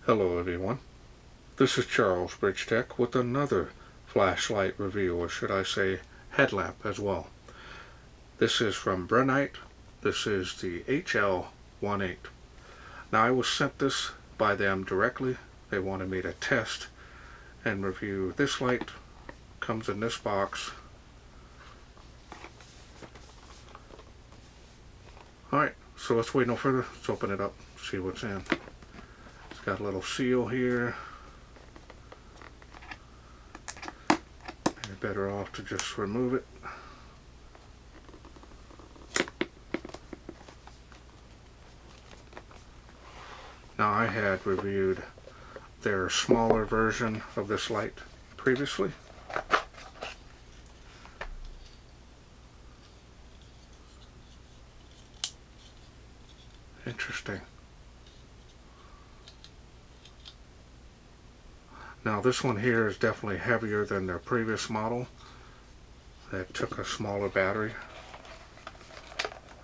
Hello everyone, this is Charles BridgTec with another flashlight review, or should I say headlamp as well. This is from Brinyte. This is the HL18. Now I was sent this by them directly. They wanted me to test and review this light. Comes in this box. Alright, so let's wait no further. Let's open it up, see what's in. It's got a little seal here. You're better off to just remove it. Now I had reviewed their smaller version of this light previously. Interesting. Now this one here is definitely heavier than their previous model that took a smaller battery.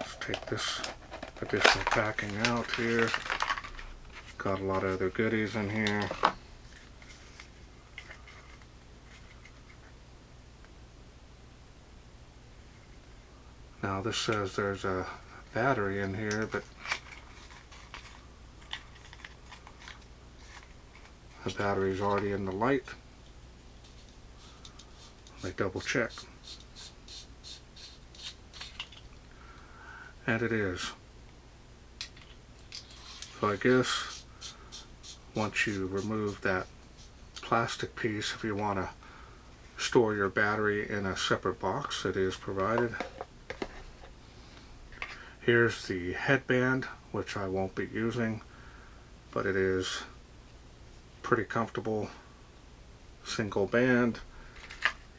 Let's take this additional packing out here. Got a lot of other goodies in here. Now this says there's a battery in here, but the battery's already in the light. Let me double check. And it is. So I guess once you remove that plastic piece, if you want to store your battery in a separate box, it is provided. Here's the headband, which I won't be using, but it is pretty comfortable. Single band.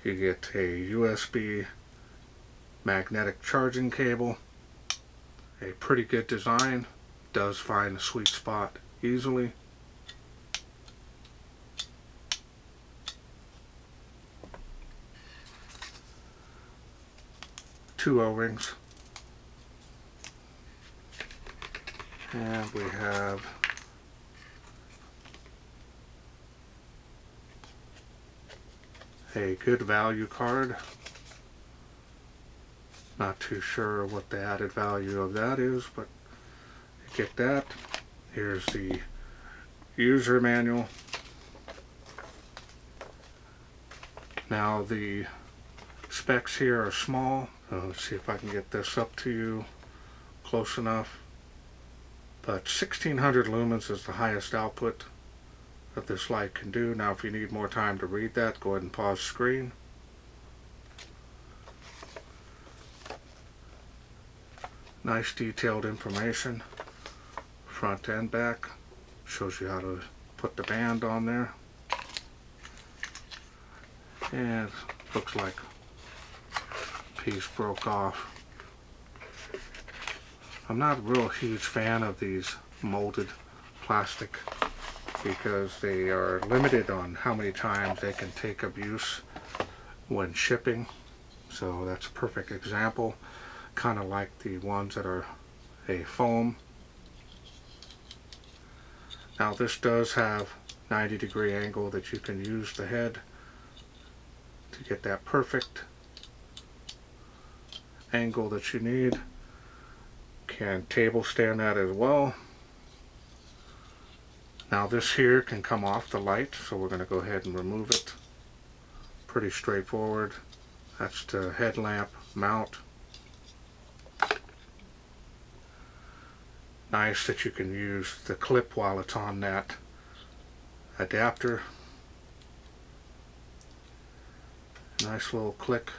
You get a USB magnetic charging cable. A pretty good design. Does find a sweet spot easily. Two O-rings. And we have a good value card. Not too sure what the added value of that is, but you get that. Here's the user manual. Now the specs here are small. Let's see if I can get this up to you close enough. But 1600 lumens is the highest output that this light can do. Now if you need more time to read that, go ahead and pause the screen. Nice detailed information, front and back. Shows you how to put the band on there. And looks like a piece broke off. I'm not a real huge fan of these molded plastic because they are limited on how many times they can take abuse when shipping. So that's a perfect example, kind of like the ones that are a foam. Now this does have 90-degree angle that you can use the head to get that perfect angle that you need. Can table stand that as well. Now this here can come off the light, so we're going to go ahead and remove it. Pretty straightforward. That's the headlamp mount. Nice that you can use the clip while it's on that adapter. Nice little click.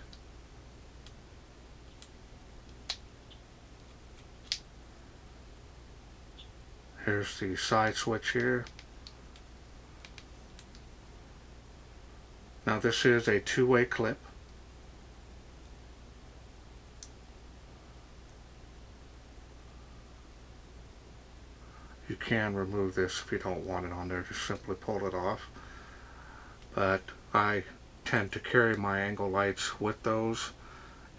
Here's the side switch here. Now this is a two-way clip. You can remove this if you don't want it on there, just simply pull it off. But I tend to carry my angle lights with those,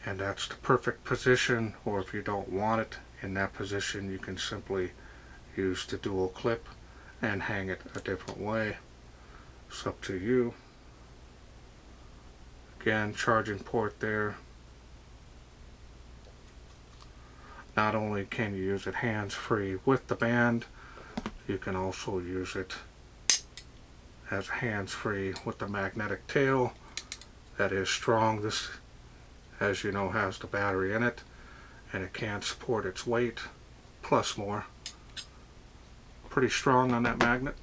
and that's the perfect position. Or if you don't want it in that position, you can simply use the dual clip and hang it a different way. It's up to you. Again, charging port there. Not only can you use it hands-free with the band, you can also use it as hands-free with the magnetic tail. That is strong. This, as you know, has the battery in it, and it can support its weight plus more. Pretty strong on that magnet.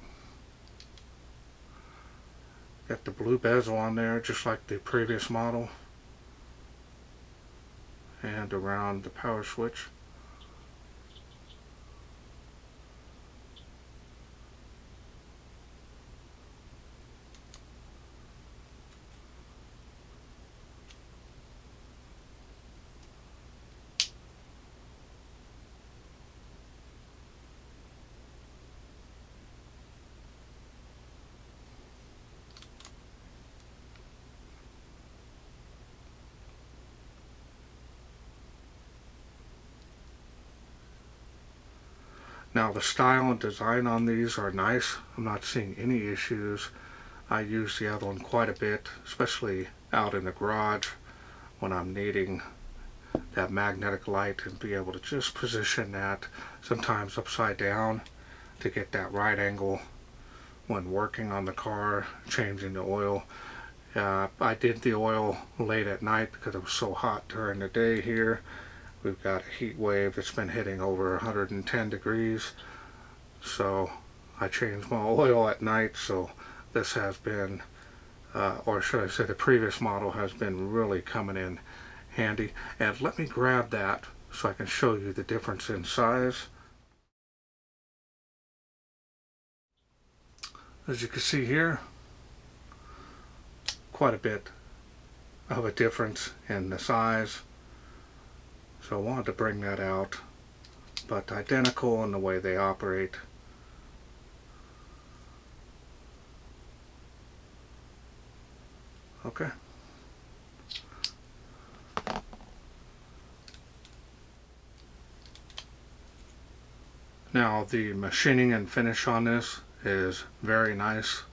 Got the blue bezel on there just like the previous model, and around the power switch. Now the style and design on these are nice. I'm not seeing any issues. I use the other one quite a bit, especially out in the garage when I'm needing that magnetic light and be able to just position that sometimes upside down to get that right angle when working on the car, changing the oil. I did the oil late at night because it was so hot during the day here. We've got a heat wave that's been hitting over 110 degrees, so I changed my oil at night. So this has been, or should I say the previous model has been really coming in handy. And let me grab that so I can show you the difference in size. As you can see here, quite a bit of a difference in the size. So I wanted to bring that out, but identical in the way they operate. Okay. Now the machining and finish on this is very nice.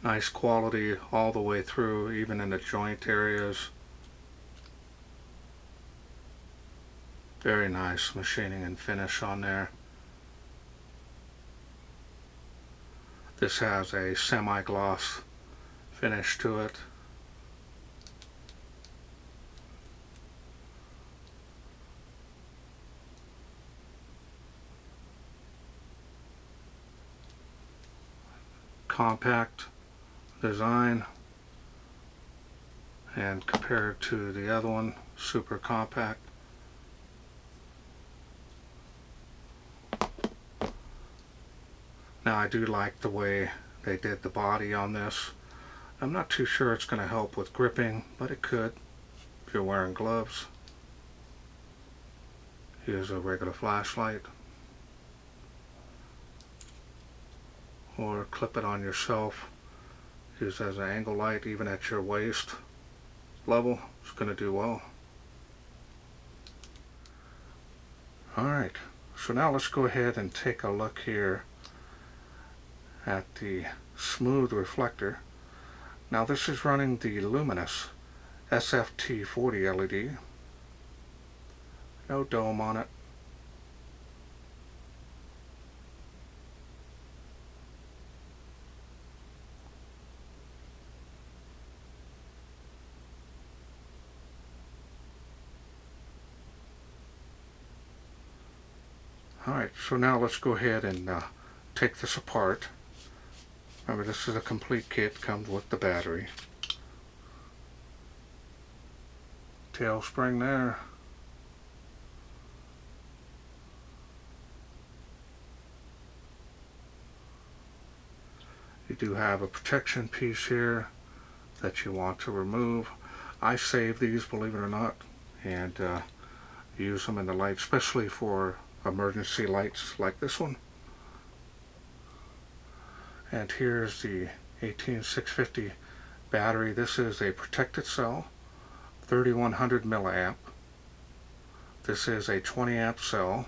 Nice quality all the way through, even in the joint areas. Very nice machining and finish on there. This has a semi-gloss finish to it. Compact design, and compared to the other one, super compact. Now I do like the way they did the body on this. I'm not too sure it's going to help with gripping, but it could if you're wearing gloves. Here's a regular flashlight, or clip it on yourself. Use as an angle light even at your waist level. It's going to do well. Alright, so now let's go ahead and take a look here at the smooth reflector. Now this is running the Lumens SFT40 LED. No dome on it. Alright, so now let's go ahead and take this apart. Remember, this is a complete kit, comes with the battery. Tail spring there. You do have a protection piece here that you want to remove. I save these, believe it or not, and use them in the light, especially for emergency lights like this one. And here's the 18650 battery. This is a protected cell, 3100 milliamp. This is a 20 amp cell.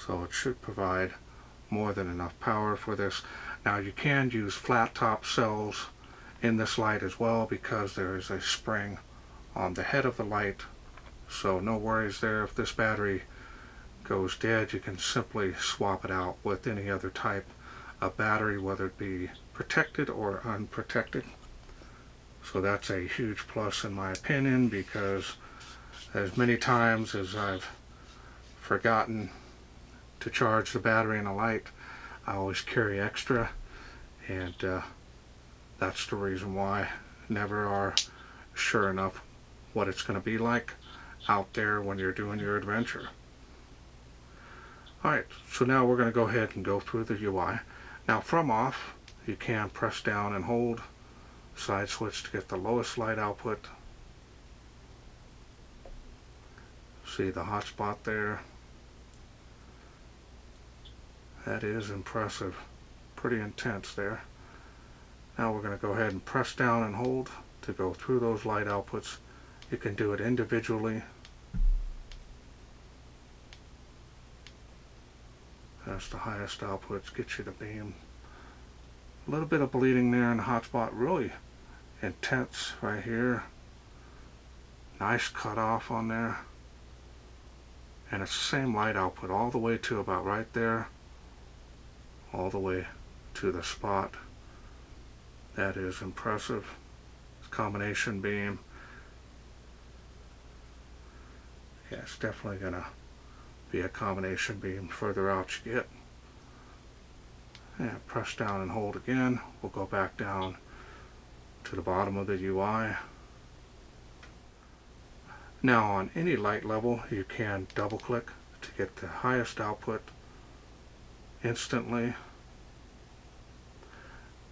so it should provide more than enough power for this. Now you can use flat top cells in this light as well, because there is a spring on the head of the light, so no worries there. If this battery goes dead, you can simply swap it out with any other type of battery, whether it be protected or unprotected. So that's a huge plus in my opinion, because as many times as I've forgotten to charge the battery in a light, I always carry extra, and that's the reason why. Never are sure enough what it's going to be like out there when you're doing your adventure. Alright, so now we're going to go ahead and go through the UI. Now from off, you can press down and hold side switch to get the lowest light output. See the hotspot there? That is impressive. Pretty intense there. Now we're going to go ahead and press down and hold to go through those light outputs. You can do it individually. That's the highest outputs, get you the beam. A little bit of bleeding there in the hotspot, really intense right here. Nice cutoff on there. And it's the same light output all the way to about right there, all the way to the spot. That is impressive. Combination beam. Yeah, it's definitely gonna be a combination beam further out you get. And press down and hold again. We'll go back down to the bottom of the UI. Now on any light level, you can double click to get the highest output instantly.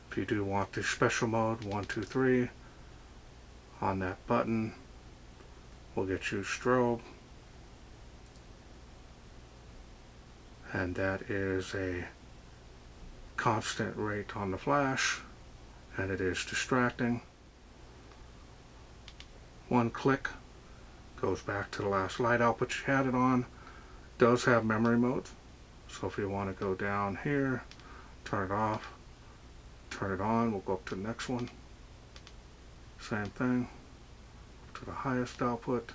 If you do want the special mode 1, 2, 3, on that button we'll get you strobe, and that is a constant rate on the flash, and it is distracting. One click goes back to the last light output you had it on. Does have memory mode, so if you want to go down here, turn it off, turn it on, we'll go up to the next one. Same thing, to the highest output.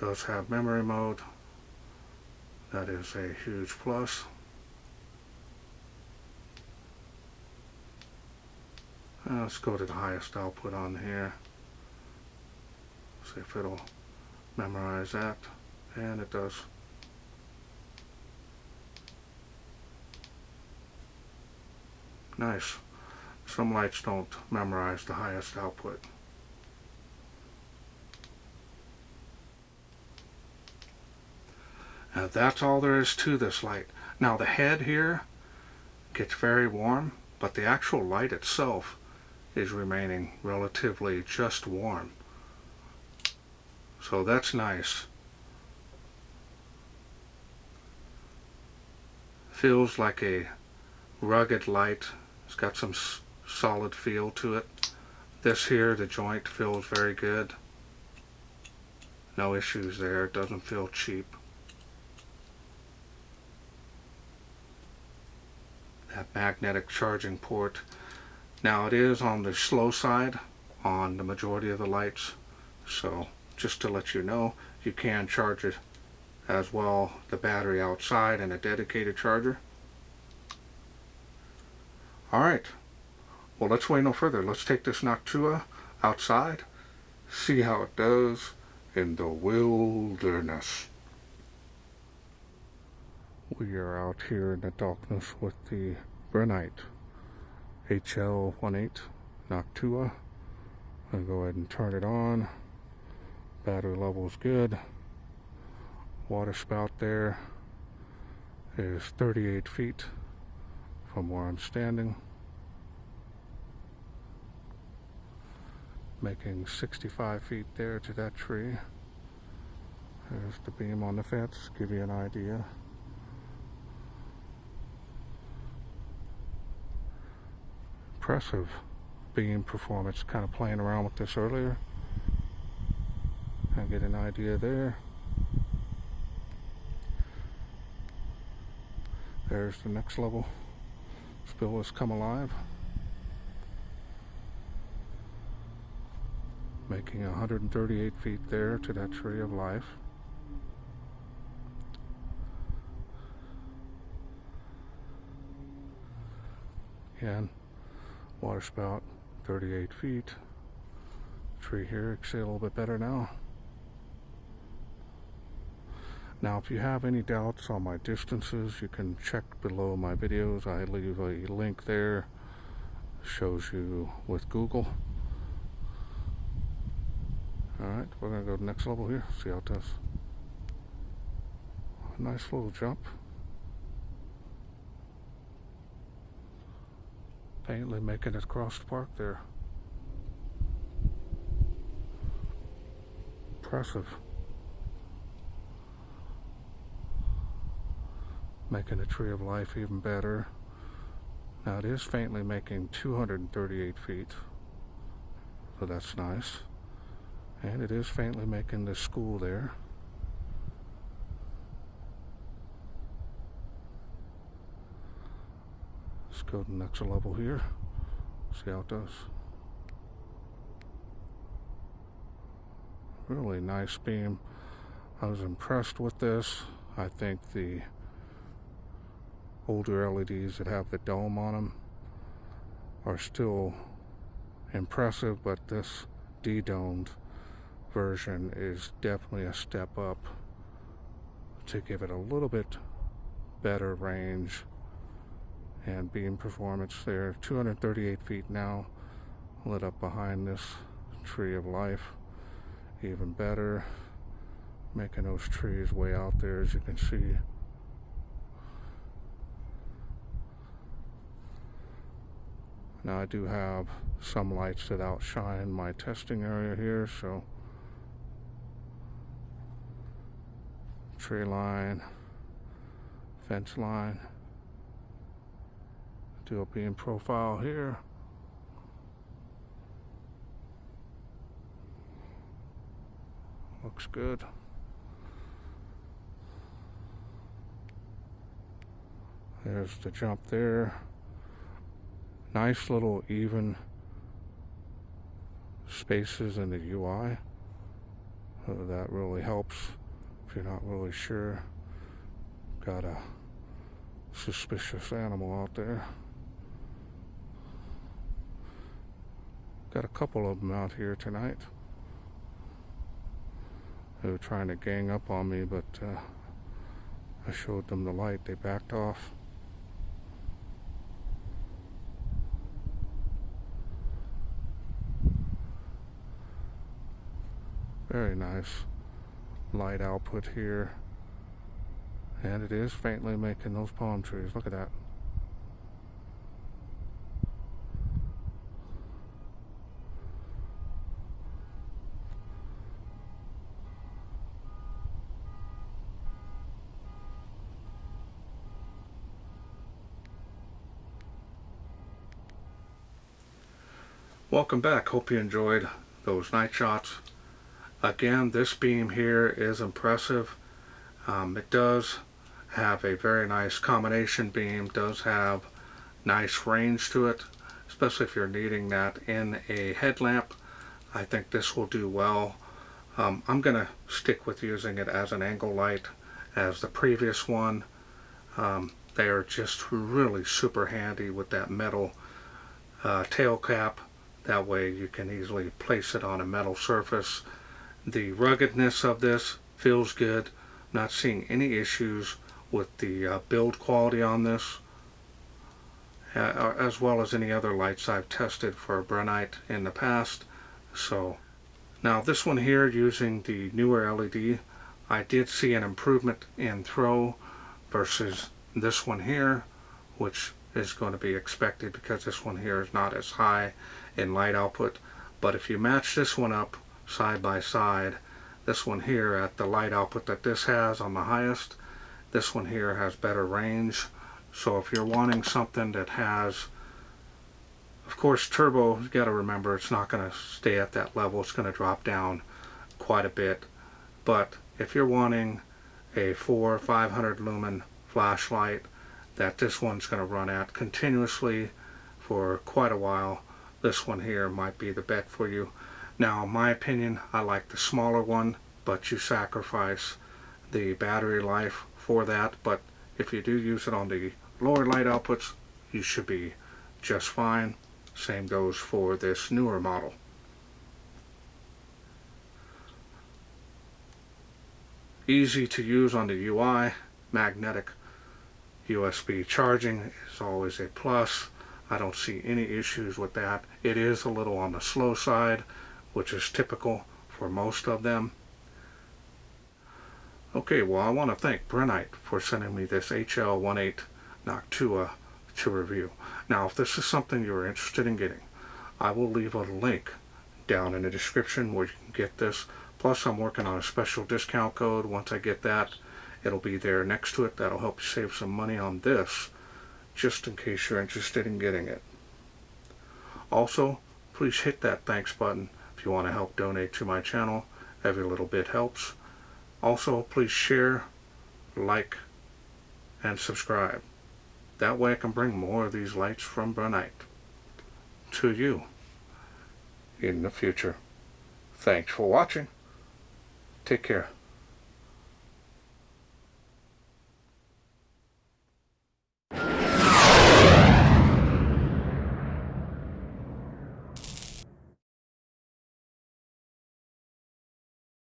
Does have memory mode. That is a huge plus. Let's go to the highest output on here. See if it'll memorize that. And it does. Nice. Some lights don't memorize the highest output. That's all there is to this light. Now the head here gets very warm, but the actual light itself is remaining relatively just warm. So that's nice. Feels like a rugged light. It's got some solid feel to it. This here, the joint, feels very good. No issues there. It doesn't feel cheap. That magnetic charging port. Now it is on the slow side on the majority of the lights, so just to let you know, you can charge it as well, the battery outside and a dedicated charger. Alright, well let's wait no further. Let's take this Noctua outside, see how it does in the wilderness. We are out here in the darkness with the Brinyte HL18 Noctua. I'll go ahead and turn it on. Battery level is good. Water spout there is 38 feet from where I'm standing, making 65 feet there to that tree. There's the beam on the fence, give you an idea. Impressive beam performance. Kind of playing around with this earlier. I get an idea there. There's the next level. Spill has come alive, making 138 feet there to that tree of life. Again, water spout 38 feet. Tree here, you can see a little bit better now. Now, if you have any doubts on my distances, you can check below my videos. I leave a link there. Shows you with Google. Alright, we're going to go to the next level here, see how it does. A nice little jump. Faintly making it across the park there. Impressive. Making the tree of life even better. Now it is faintly making 238 feet, so that's nice. And it is faintly making the school there. Let's go to the next level here, see how it does. Really nice beam. I was impressed with this. I think the older LEDs that have the dome on them are still impressive, but this de-domed version is definitely a step up to give it a little bit better range and beam performance there. 238 feet now, lit up behind this tree of life. Even better, making those trees way out there, as you can see. Now I do have some lights that outshine my testing area here, so tree line, fence line, do a beam profile here. Looks good. There's the jump there. Nice little even spaces in the UI. That really helps if you're not really sure. Got a suspicious animal out there. Got a couple of them out here tonight. They were trying to gang up on me, but I showed them the light. They backed off. Very nice light output here. And it is faintly making those palm trees. Look at that. Welcome back. Hope you enjoyed those night shots. Again, this beam here is impressive. It does have a very nice combination beam, does have nice range to it, especially if you're needing that in a headlamp. I think this will do well. I'm going to stick with using it as an angle light as the previous one. They are just really super handy with that metal tail cap. That way you can easily place it on a metal surface. The ruggedness of this feels good. Not seeing any issues with the build quality on this, as well as any other lights I've tested for Brinyte in the past. So now this one here, using the newer LED, I did see an improvement in throw versus this one here, which is going to be expected because this one here is not as high in light output. But if you match this one up side by side, this one here at the light output that this has on the highest, this one here has better range. So if you're wanting something that has, of course, turbo, you got to remember it's not going to stay at that level. It's going to drop down quite a bit. But if you're wanting a 400 or 500 lumen flashlight that this one's going to run out continuously for quite a while. This one here might be the bet for you. Now, in my opinion, I like the smaller one, but you sacrifice the battery life for that. But if you do use it on the lower light outputs, you should be just fine. Same goes for this newer model. Easy to use on the UI. Magnetic USB charging is always a plus. I don't see any issues with that. It is a little on the slow side, which is typical for most of them. Okay, well, I want to thank Brinyte for sending me this HL18 Noctua to review. Now, if this is something you're interested in getting, I will leave a link down in the description where you can get this. Plus, I'm working on a special discount code. Once I get that, it'll be there next to it. That'll help you save some money on this, just in case you're interested in getting it. Also, please hit that thanks button if you want to help donate to my channel. Every little bit helps. Also, please share, like, and subscribe. That way I can bring more of these lights from Brinyte to you in the future. Thanks for watching. Take care.